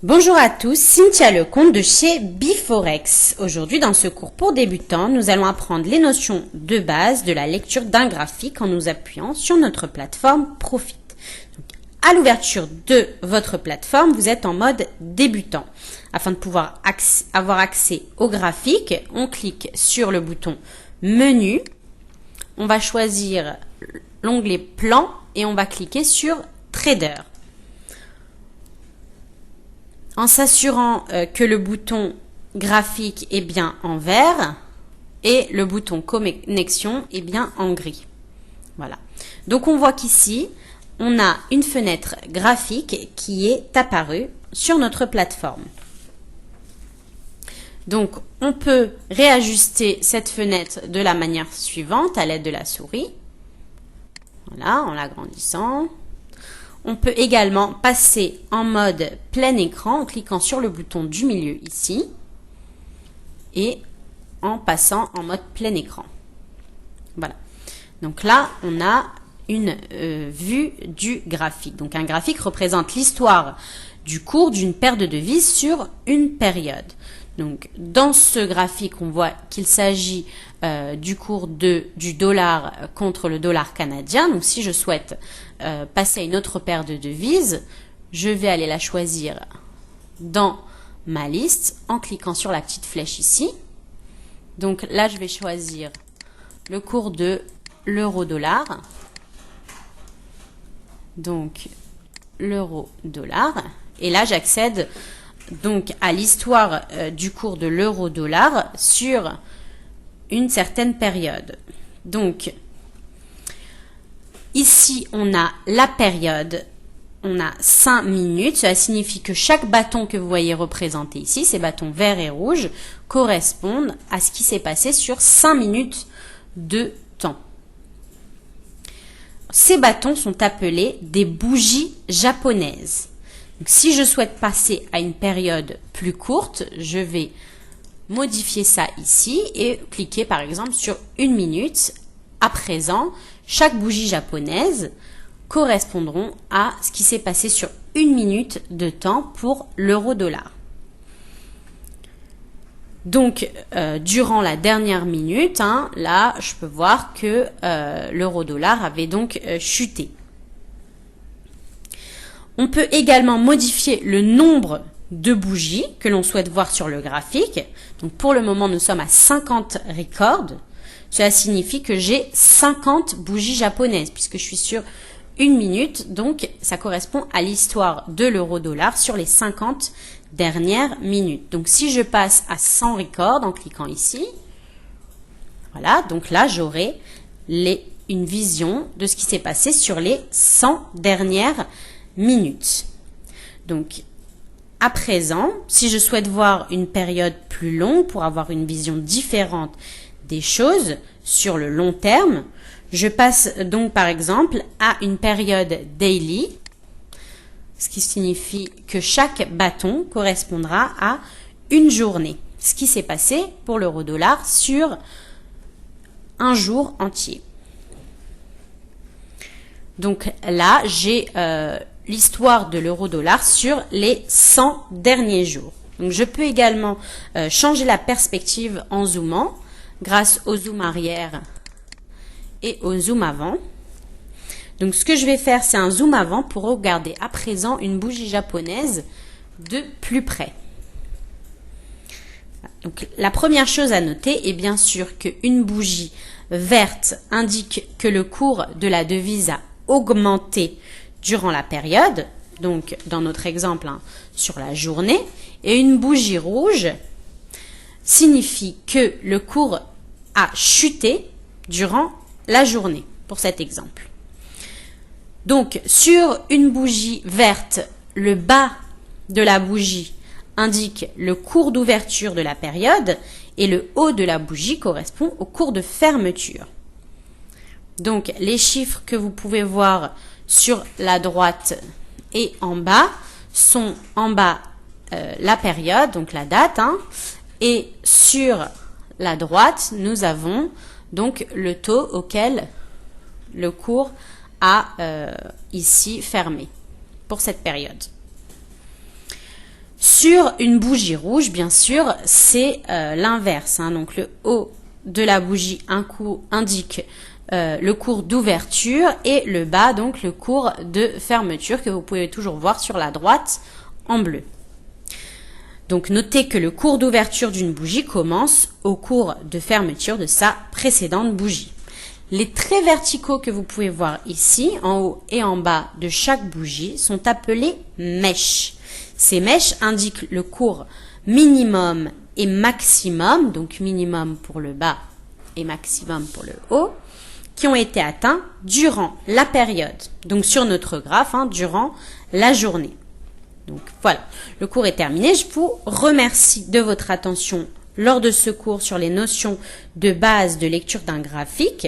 Bonjour à tous, Cynthia Lecomte de chez Biforex. Aujourd'hui, dans ce cours pour débutants, nous allons apprendre les notions de base de la lecture d'un graphique en nous appuyant sur notre plateforme Profit. Donc, à l'ouverture de votre plateforme, vous êtes en mode débutant. Afin de pouvoir avoir accès au graphique, on clique sur le bouton Menu. On va choisir l'onglet Plan et on va cliquer sur Trader. En s'assurant que le bouton graphique est bien en vert et le bouton connexion est bien en gris. Voilà. Donc on voit qu'ici, on a une fenêtre graphique qui est apparue sur notre plateforme. Donc on peut réajuster cette fenêtre de la manière suivante à l'aide de la souris. Voilà, en l'agrandissant. On peut également passer en mode plein écran en cliquant sur le bouton du milieu ici et en passant en mode plein écran. Voilà. Donc là, on a une vue du graphique. Donc un graphique représente l'histoire du cours d'une paire de devises sur une période. Donc dans ce graphique, on voit qu'il s'agit du cours du dollar contre le dollar canadien. Donc si je souhaite passer à une autre paire de devises, je vais aller la choisir dans ma liste en cliquant sur la petite flèche ici. Donc là, je vais choisir le cours de l'euro-dollar. Donc l'euro-dollar. Et là, j'accède donc à l'histoire du cours de l'euro-dollar sur une certaine période. Donc, ici, on a la période, on a 5 minutes. Cela signifie que chaque bâton que vous voyez représenté ici, ces bâtons verts et rouges, correspondent à ce qui s'est passé sur 5 minutes de temps. Ces bâtons sont appelés des bougies japonaises. Donc, si je souhaite passer à une période plus courte, je vais modifier ça ici et cliquer par exemple sur 1 minute. À présent, chaque bougie japonaise correspondront à ce qui s'est passé sur 1 minute de temps pour l'euro-dollar. Donc, durant la dernière minute, là, je peux voir que l'euro-dollar avait donc chuté. On peut également modifier le nombre de bougies que l'on souhaite voir sur le graphique. Donc pour le moment, nous sommes à 50 records. Cela signifie que j'ai 50 bougies japonaises puisque je suis sur 1 minute. Donc ça correspond à l'histoire de l'euro-dollar sur les 50 dernières minutes. Donc si je passe à 100 records en cliquant ici, voilà, donc là j'aurai une vision de ce qui s'est passé sur les 100 dernières minutes. Donc, à présent, si je souhaite voir une période plus longue pour avoir une vision différente des choses sur le long terme, je passe donc par exemple à une période daily, ce qui signifie que chaque bâton correspondra à une journée. Ce qui s'est passé pour l'euro-dollar sur un jour entier. Donc là, j'ai l'histoire de l'euro-dollar sur les 100 derniers jours. Donc je peux également changer la perspective en zoomant grâce au zoom arrière et au zoom avant. Donc ce que je vais faire, c'est un zoom avant pour regarder à présent une bougie japonaise de plus près. Donc la première chose à noter est bien sûr qu'une bougie verte indique que le cours de la devise a augmenté durant la période, donc dans notre exemple sur la journée, et une bougie rouge signifie que le cours a chuté durant la journée, pour cet exemple. Donc sur une bougie verte, le bas de la bougie indique le cours d'ouverture de la période et le haut de la bougie correspond au cours de fermeture. Donc les chiffres que vous pouvez voir sur la droite et en bas sont en bas la période, donc la date, et sur la droite, nous avons donc le taux auquel le cours a ici fermé pour cette période. Sur une bougie rouge, bien sûr, c'est l'inverse. Donc le haut de la bougie indique le cours d'ouverture et le bas, donc le cours de fermeture que vous pouvez toujours voir sur la droite en bleu. Donc notez que le cours d'ouverture d'une bougie commence au cours de fermeture de sa précédente bougie. Les traits verticaux que vous pouvez voir ici, en haut et en bas de chaque bougie, sont appelés mèches. Ces mèches indiquent le cours minimum et maximum, donc minimum pour le bas et maximum pour le haut, qui ont été atteints durant la période. Donc sur notre graphe, durant la journée. Donc voilà, le cours est terminé. Je vous remercie de votre attention lors de ce cours sur les notions de base de lecture d'un graphique.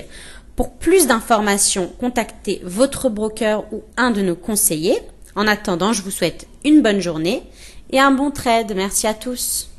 Pour plus d'informations, contactez votre broker ou un de nos conseillers. En attendant, je vous souhaite une bonne journée et un bon trade. Merci à tous.